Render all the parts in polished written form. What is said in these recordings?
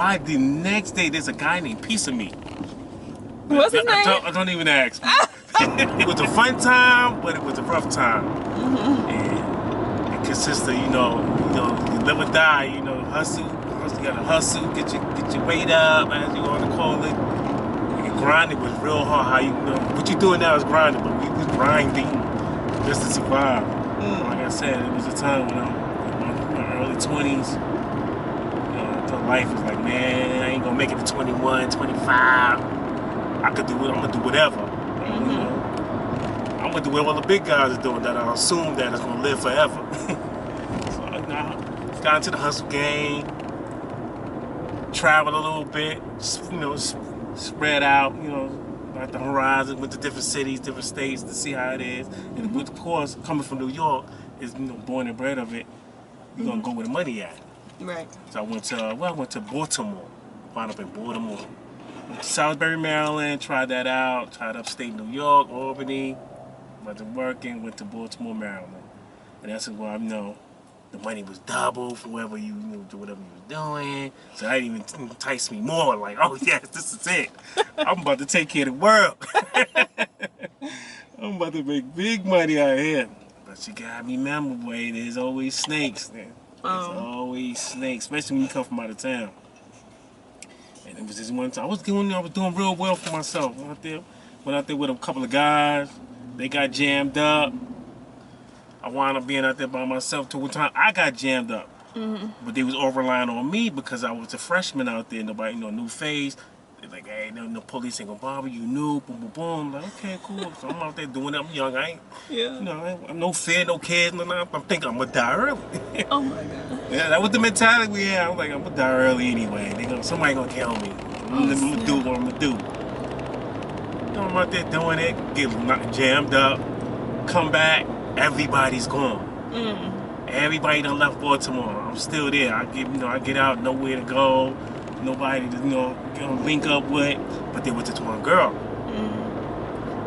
By the next day, there's a guy named Piece of Me. What's his name? I don't even ask. It was a fun time, but it was a rough time. And it consists of, you live or die, hustle. You gotta hustle, get your weight up, as you want to call it. And grinding was real hard. What you doing now is grinding, but we was grinding just to survive. Like I said, it was a time when I'm in my early 20s. I thought life was like, man, I ain't gonna make it to 21, 25. I could do it. I'm gonna do whatever. I'm gonna do what all the big guys are doing. That I assume that it's gonna live forever. So I got into the hustle game. Traveled a little bit, spread out, like the horizon, went to different cities, different states to see how it is. And of course, coming from New York, is born and bred of it. You're gonna go where the money at. Right. So I went to Baltimore. Wound up in Baltimore. Went to Salisbury, Maryland. Tried that out. Tried upstate New York, Albany. Wasn't working. Went to Baltimore, Maryland, and that's where the money was double for whatever you do, whatever you was doing. So that even enticed me more. Like, oh yes, this is it. I'm about to take care of the world. I'm about to make big money out here. But you gotta remember, boy, there's always snakes. Man. There's always snakes, especially when you come from out of town. And it was this one time I was doing real well for myself. Went out there with a couple of guys. They got jammed up. I wound up being out there by myself till one time I got jammed up. But they was all relying on me because I was a freshman out there. Nobody, new face. They're like, hey, no police ain't gonna bother you, new, boom, boom, boom. I'm like, okay, cool. So I'm out there doing it. I'm young. I ain't, I'm no fear, no kids, no nothing. I'm thinking I'm gonna die early. Oh my God. Yeah, that was the mentality we had. I was like, I'm gonna die early anyway. Somebody gonna kill me. I'm gonna do what I'm gonna do. I'm out there doing it, get jammed up, come back. Everybody's gone. Everybody done left Baltimore. I'm still there. I get out, nowhere to go, nobody to link up with. But there was this one girl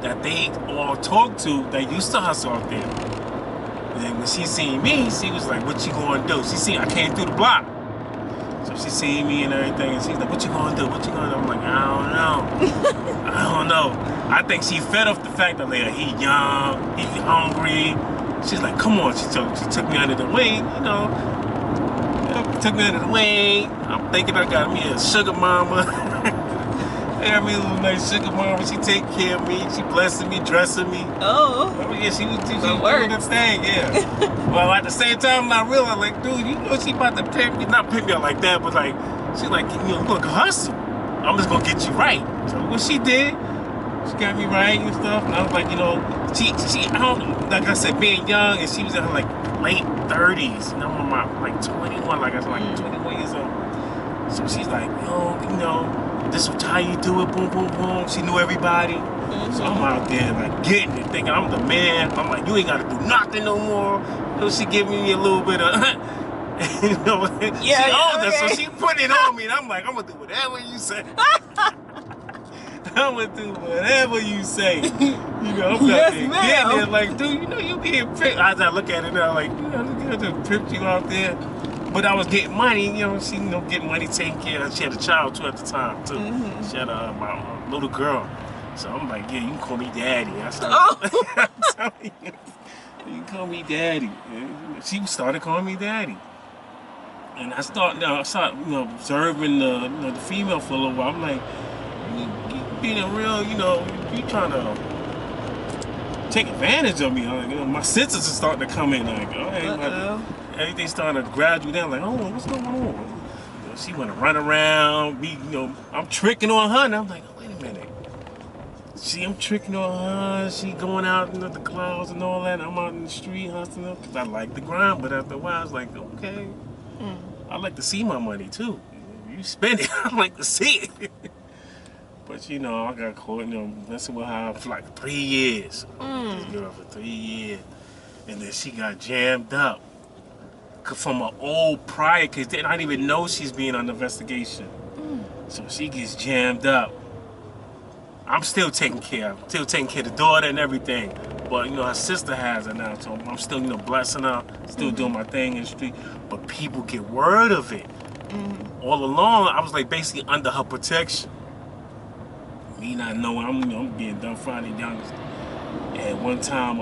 that they all talked to that used to hustle out there. And when she seen me, she was like, "What you gonna do?" She seen I came through the block, so she seen me and everything, and she's like, "What you gonna do? What you gonna do?" I'm like, "I don't know. I don't know." I think she fed off the fact that he young, he hungry. She's like, come on. She took me under the wing, took me under the wing. I'm thinking I got me a sugar mama. I got me a little nice sugar mama. She take care of me. She blessing me, dressing me. Oh yeah, she was doing this thing, yeah. Well, at the same time, I realized, like, dude, she about to pimp me. Not pimp me like that, but like, she like, look, hustle. I'm just gonna get you right. So what she did, she got me right and stuff, and I was like, she I don't know, like I said, being young, and she was in her like late 30s, I'm like 21, like I was like 21 years old. So she's like, this is how you do it, boom, boom, boom. She knew everybody. So I'm out there like getting it, thinking I'm the man. I'm like, you ain't gotta do nothing no more. She giving me a little bit of, she older, so she put it on me, and I'm like, I'm gonna do whatever you say. I'm gonna do whatever you say. I'm out there getting it. Like, dude, you being pimped. As I look at it now, like, I just pimped you out there. But I was getting money, she, getting money, taking care of. She had a child too at the time too. She had my little girl. So I'm like, yeah, you can call me daddy. I said, you can call me daddy. She started calling me daddy. And I started observing the female for a little while. I'm like, being a real, you trying to take advantage of me. Like, my senses are starting to come in. Like, everything's starting to graduate down. Like, oh, what's going on? She want to run around. I'm tricking on her, and I'm like, oh, wait a minute. I'm tricking on her. She going out into the clouds and all that. And I'm out in the street hustling because I like the grind. But after a while, I was like, okay, I like to see my money too. You spend it, I like to see it. But I got caught, messing with her for like 3 years. This girl for 3 years. And then she got jammed up from an old prior case. I didn't even know she's being under investigation. So she gets jammed up. I'm still taking care of the daughter and everything. But her sister has her now, so I'm still blessing her, still doing my thing in the street. But people get word of it. All along, I was like basically under her protection. Me not knowing, I'm being dumbfounded youngest. And one time,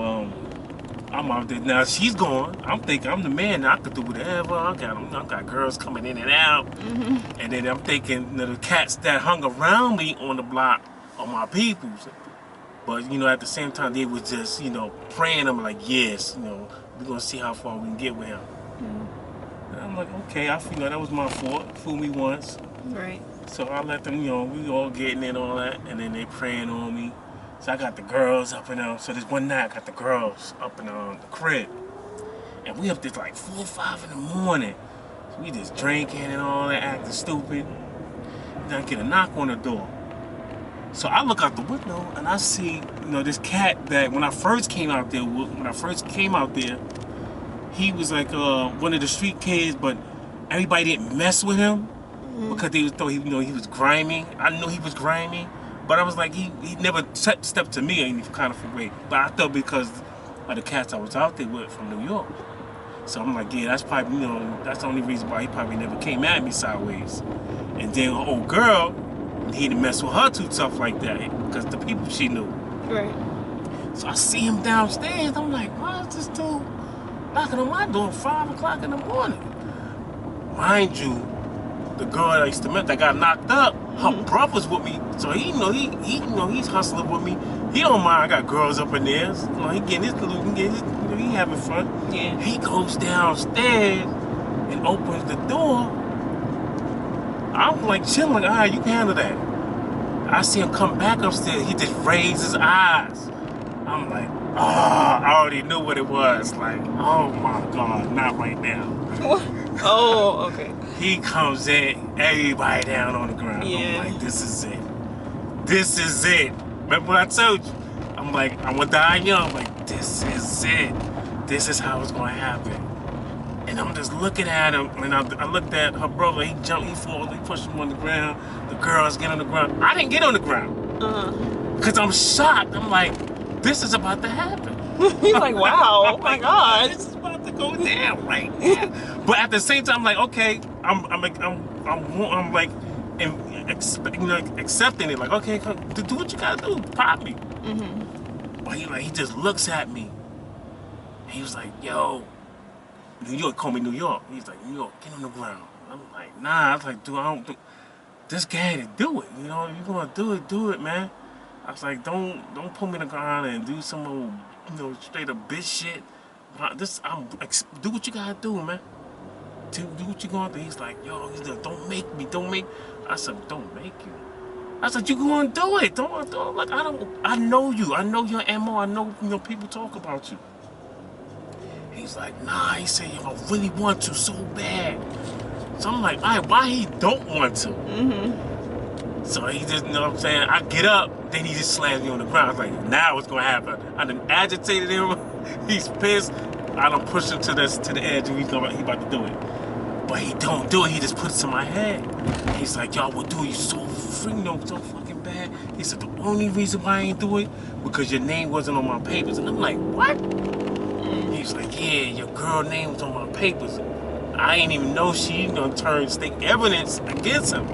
I'm out there now. She's gone. I'm thinking I'm the man. I could do whatever. I got girls coming in and out. And then I'm thinking, the cats that hung around me on the block are my peoples. But at the same time, they was just praying. I'm like, yes, we're gonna see how far we can get with him. And I'm like, okay, I feel like that was my fault. Fool me once. Right. So I let them, we all getting in all that, and then they praying on me. So I got the girls up and so this one night I got the girls up in the crib. And we up there like 4 or 5 in the morning. So we just drinking and all that, acting stupid. Then I get a knock on the door. So I look out the window and I see, this cat that when I first came out there, he was like one of the street kids, but everybody didn't mess with him because they thought he was grimy. I knew he was grimy. But I was like, he never stepped to me any kind of way. But I thought because of the cats I was out there with from New York. So I'm like, yeah, that's probably, that's the only reason why he probably never came at me sideways. And then her old girl, he didn't mess with her too tough like that because the people she knew. Right. So I see him downstairs. I'm like, why is this dude knocking on my door at 5 o'clock in the morning? Mind you, the girl I used to meet that got knocked up, her brother's with me, so he's hustling with me. He don't mind. I got girls up in there. So he getting his little, he having fun. Yeah. He goes downstairs and opens the door. I'm like chilling, like, all right, you can handle that. I see him come back upstairs. He just raised his eyes. I'm like, I already knew what it was. Like, oh my God, not right now. Oh, okay. He comes in, everybody down on the ground. Yeah. I'm like, this is it. This is it. Remember what I told you? I'm like, I'm gonna die young. I'm like, this is it. This is how it's gonna happen. And I'm just looking at him, and I looked at her brother. He jumped, he falls, he pushed him on the ground. The girls get on the ground. I didn't get on the ground. Because I'm shocked. I'm like, this is about to happen. He's like, wow, oh my God. This is about to go down right now. But at the same time, I'm like, okay, I'm like, accepting it. Like, okay, do what you gotta do. Pop me. But he just looks at me. He was like, yo, New York, call me New York. He's like, New York, get on the ground. I'm like, nah. I was like, dude, I don't do this guy to do it. You gonna do it, man. I was like, don't put me on the ground and do some old, straight up bitch shit. Do what you gotta do, man. Do what you gonna do. He's like, yo, don't make me. I said, don't make you. I said, you gonna do it. Don't like, I know you. I know your MO. I know, people talk about you. He's like, nah. He said, yo, I really want to so bad. So I'm like, all right, why he don't want to? So he just, what I'm saying? I get up, then he just slams me on the ground. I was like, now what's gonna happen? I done agitated him. He's pissed. I done pushed him to the edge, and he about to do it. But he don't do it. He just puts it in my head. And he's like, y'all will do you so fucking bad. He said, the only reason why I ain't do it because your name wasn't on my papers. And I'm like, what? He's like, yeah, your girl name was on my papers. I ain't even know she gonna turn state evidence against him.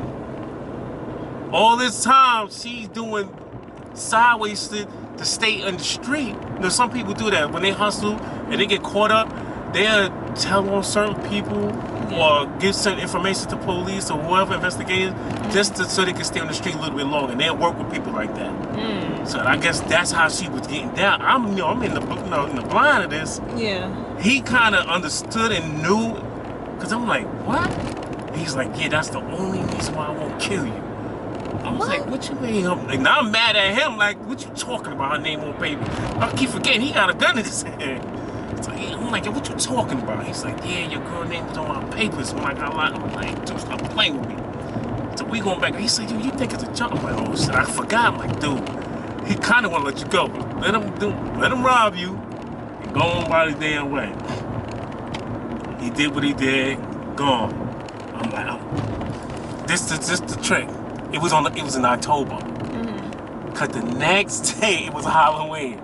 All this time, she's doing sideways to stay in the street. Some people do that. When they hustle and they get caught up, they'll tell on certain people or give certain information to police or whoever investigators just so they can stay on the street a little bit longer. And they'll work with people like that. So I guess that's how she was getting down. I'm in the blind of this. Yeah. He kind of understood and knew, because I'm like, what? He's like, yeah, that's the only reason why I won't kill you. I was like, what you mean? Now I'm mad at him. Like, what you talking about? Her name on paper. I keep forgetting he got a gun in his hand. So I'm like, yo, what you talking about? He's like, yeah, your girl name was on my papers. I'm like, dude, stop playing with me. So we going back. He said, yo, you think it's a joke? I'm like, oh shit, I forgot. I'm like, dude, he kind of want to let you go. Let him rob you and go on by his damn way. He did what he did. Gone. I'm like, this is the trick. It was in October. Cause the next day it was Halloween.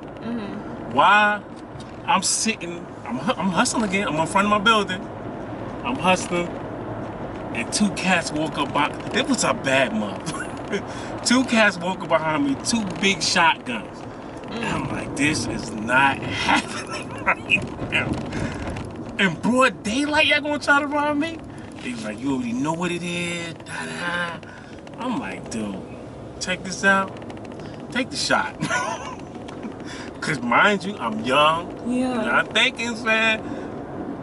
Why? I'm sitting, I'm hustling again. I'm in front of my building. I'm hustling. and 2 cats woke up behind. It was a bad month. 2 cats woke up behind me, 2 big shotguns. And I'm like, this is not happening right now. In broad daylight, y'all gonna try to rob me? They was like, you already know what it is. Da, da. I'm like, dude, check this out. Take the shot. Cause mind you, I'm young. Yeah. And I'm thinking, man.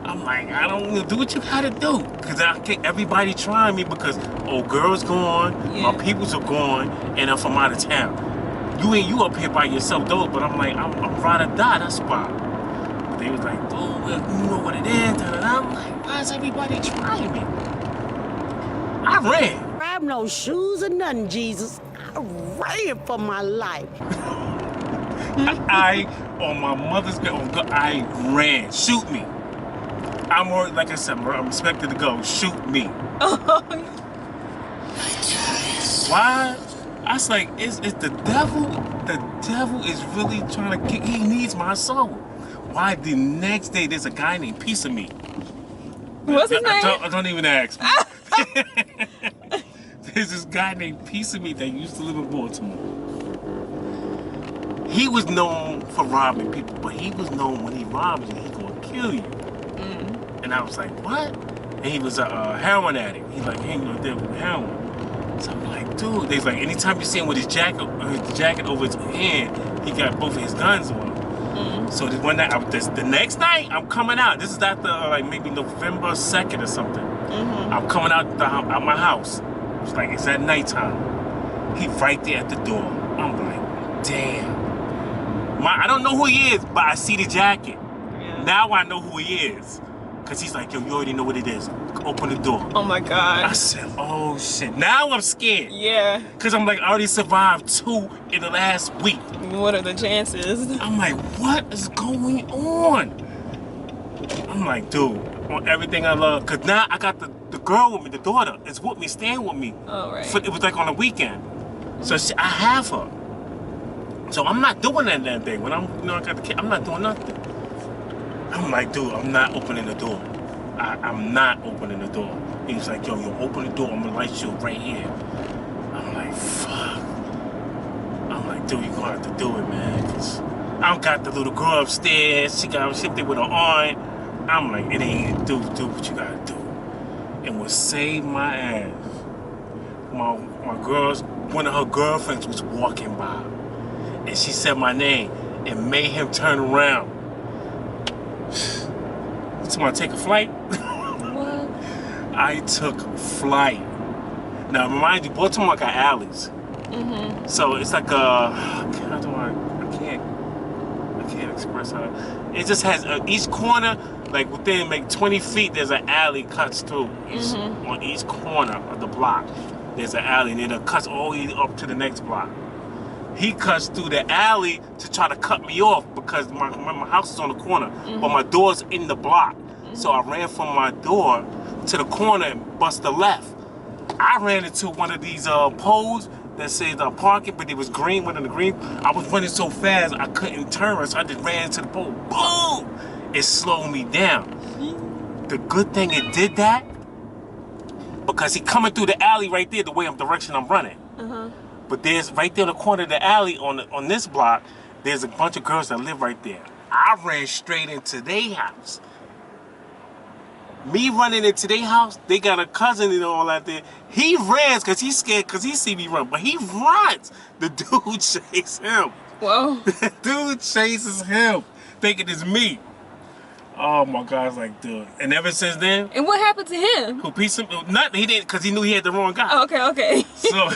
I'm like, I don't know, do what you gotta do. Cause I get everybody trying me because old girl's gone, my peoples are gone, and I'm from out of town. You up here by yourself, though. But I'm like, I'm ride or die. That's why. They was like, dude, you know what it is. Da, da, da. I'm like, why is everybody trying me? I ran. I have no shoes or nothing, Jesus. I ran for my life. I on my mother's bed, I ran. Shoot me. I'm already, like I said, I'm expected to go. Shoot me. Why? I was like, it's the devil. The devil is really trying to get. He needs my soul. Why? The next day, there's a guy named Piece of Me. What's his name? Don't even ask me. There's this guy named Piece of Me that used to live in Baltimore. He was known for robbing people, but he was known when he robs you, he gonna kill you. And I was like, what? And he was a heroin addict. He like hanging out there with heroin. So I'm like, dude, they was like, anytime you see him with his jacket over his hand, he got both of his guns on him. So this one night, the next night, I'm coming out. This is after like maybe November 2nd or something. I'm coming out my house. It's like, it's at nighttime. He right there at the door. I'm like, damn. I don't know who he is, but I see the jacket. Yeah. Now I know who he is. Cause he's like, yo, you already know what it is. Open the door. Oh my God. I said, oh shit. Now I'm scared. Yeah. Cause I'm like, I already survived 2 in the last week. What are the chances? I'm like, what is going on? I'm like, dude, on everything I love. Cause now I got the girl with me, the daughter, is with me, staying with me. Oh, right. It was like on a weekend. So I have her. So I'm not doing that day. When I got the kid, I'm not doing nothing. I'm like, dude, I'm not opening the door. I'm not opening the door. He was like, yo, open the door. I'm gonna light you right here. I'm like, fuck. I'm like, dude, you gonna have to do it, man. Cause I got the little girl upstairs. She got shipped there with her aunt. I'm like, it ain't do what you gotta do. And what saved my ass, my girl's, one of her girlfriends was walking by. And she said my name and made him turn around. Somebody take a flight? What? I took flight. Now, mind you, Baltimore got alleys. So it's like I can't express how. It just has each corner, like within like 20 feet, there's an alley cuts through. On each corner of the block, there's an alley, and then it cuts all the way up to the next block. He cuts through the alley to try to cut me off because my house is on the corner, but my door's in the block. So I ran from my door to the corner and bust the left. I ran into one of these poles that says parking, but it was green, one of the green. I was running so fast I couldn't turn, so I just ran into the pole. Boom! It slowed me down. The good thing it did that, because he coming through the alley right there, the direction I'm running. But there's right there in the corner of the alley on this block, there's a bunch of girls that live right there. I ran straight into their house. Me running into their house, they got a cousin and all that there. He runs because he's scared because he see me run, but he runs. The dude chases him. Whoa. The dude chases him, thinking it's me. Oh my God, it's like, dude. And ever since then. And what happened to him? Who pieced him? Nothing. He didn't, because he knew he had the wrong guy. Oh, okay. So,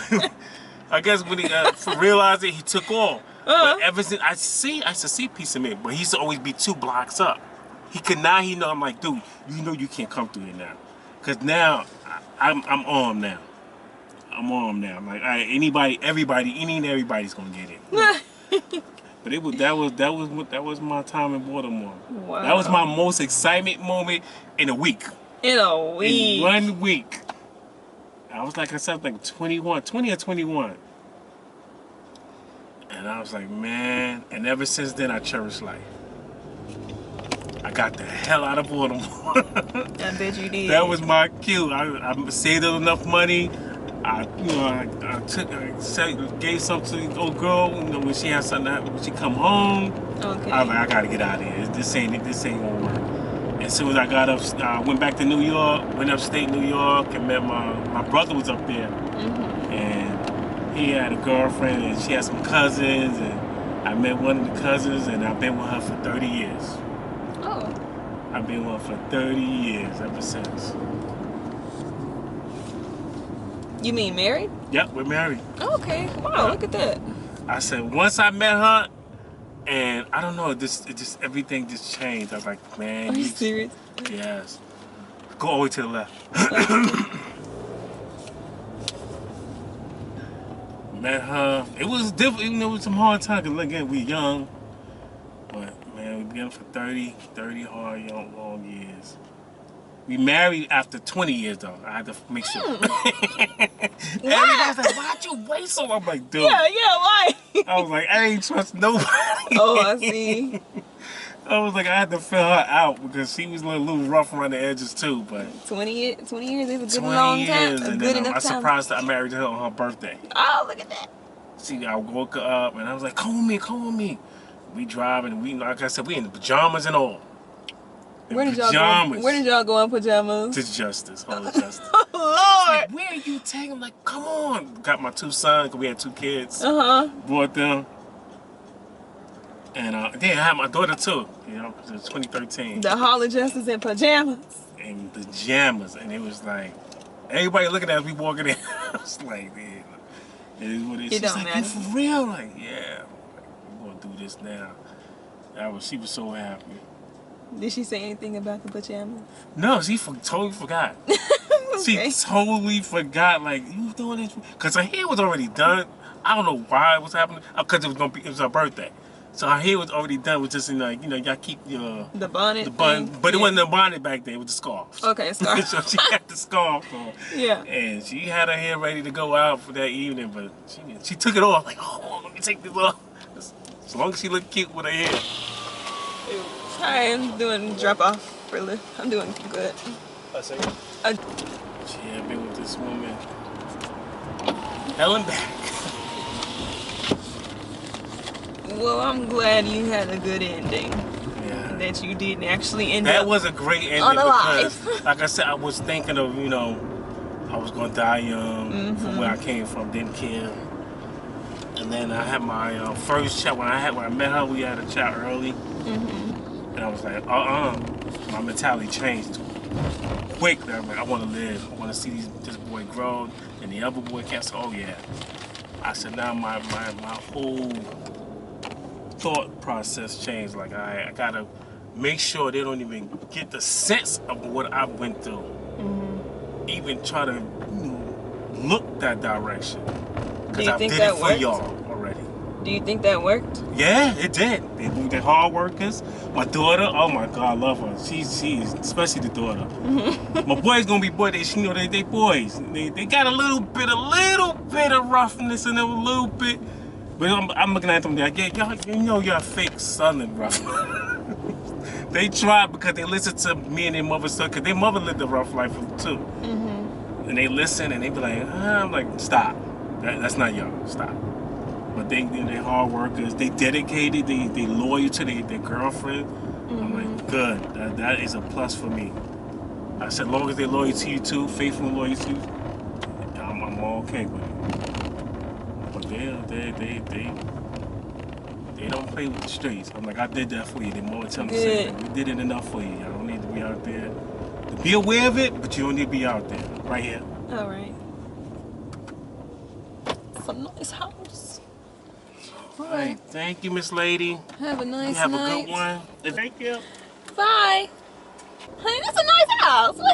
I guess when he realized it, he took off. But ever since, I used to see Piece of Me, but he used to always be 2 blocks up. He know, I'm like, dude, you know you can't come through here now. Because now, I'm on him now. I'm on him now. I'm like, all right, everybody's going to get it. But that was my time in Baltimore. Wow. That was my most excitement moment in a week. In 1 week. I was like, I said, like 20 or 21. And I was like, man, and ever since then I cherish life. I got the hell out of Baltimore. I bet you did. That was my cue. I saved up enough money. I gave something to the old girl. When she had something, when she come home, Okay. I was like, I gotta get out of here. This ain't gonna work. As soon as I got up, I went back to New York, went upstate New York, and met my brother was up there, and he had a girlfriend, and she had some cousins, and I met one of the cousins, and I've been with her for 30 years. Oh. I've been with her for 30 years ever since. You mean married? Yep, we're married. Okay. Wow, look at that. I said once I met her, and I don't know, everything just changed. I was like, man. Are you serious? Yes. Go all the way to the left. Met her. It was different, even though it was some hard times. Cause again, we young, but man, we've been for 30 hard, long years. We married after 20 years though. I had to make sure. Everybody's like, why'd you wait so long? I'm like, dude. Yeah, why? I was like, I ain't trust nobody. Oh, I see. I was like, I had to fill her out because she was a little rough around the edges too. But 20 years is a good long time. A good enough time. I surprised her. I married her on her birthday. Oh, look at that. See, I woke her up and I was like, come with me. We driving and like I said, we in the pajamas and all. Where did y'all go in pajamas? To Justice, Hall of Justice. Oh, Lord. Like, where are you taking? I'm like, come on. Got my two sons, because we had two kids. Brought them. And then I had my daughter too, because it was 2013. The Hall of Justice in pajamas. In pajamas. And it was like, everybody looking at us, we walking in. I was like, man, it is what it is. She's like, you for real? Like, yeah. We're going to do this now. She was so happy. Did she say anything about the pajamas? No, she totally forgot. Okay. She totally forgot, like, you doing this? Because her hair was already done. I don't know why it was happening. Because it was her birthday. So her hair was already done. It was just, y'all keep your... The bonnet? The bun, but it wasn't a bonnet back then. It was the scarf. Okay, scarf. So she had the scarf on. Yeah. And she had her hair ready to go out for that evening, but she took it off. Like, oh, let me take this off. As long as she looked cute with her hair. Hi, I'm doing drop off for Lyft. I'm doing good. I say. I've been with this woman. Hell and back. Well, I'm glad you had a good ending. Yeah. That you didn't actually end That up was a great ending because, like I said, I was thinking of, I was gonna die young from where I came from, didn't care. And then I had my first chat when I met her. We had a chat early. And I was like, my mentality changed quickly. I'm like, I want to live. I want to see this boy grow. And the other boy can't say, oh yeah. I said, now my whole thought process changed. Like, I got to make sure they don't even get the sense of what I went through. Even try to look that direction. Because I did it for y'all already. Do you think that worked? Yeah, it did. They're hard workers. My daughter, oh my God, I love her. She's especially the daughter. My boys gonna be boys. They boys. They got a little bit of roughness in them, a little bit. But I'm looking at them like, yeah, y'all, you're a fake southern rough. They try because they listen to me and their mother stuff, because their mother lived a rough life too. And they listen and they be like, I'm like, stop. That's not y'all. Stop. But they're hard workers. They dedicated. They loyal to their girlfriend. I'm like, good. That is a plus for me. I said, as long as they're loyal to you too, faithful and loyal to you, I'm okay with it. But they don't play with the streets. I'm like, I did that for you. They more tell me to say, we did it enough for you. I don't need to be out there. To be aware of it, but you don't need to be out there. Right here. All right. It's a nice house. All right. Thank you, Miss Lady. Have a nice night. Have a good one. Thank you. Bye. Honey, that's a nice house. What?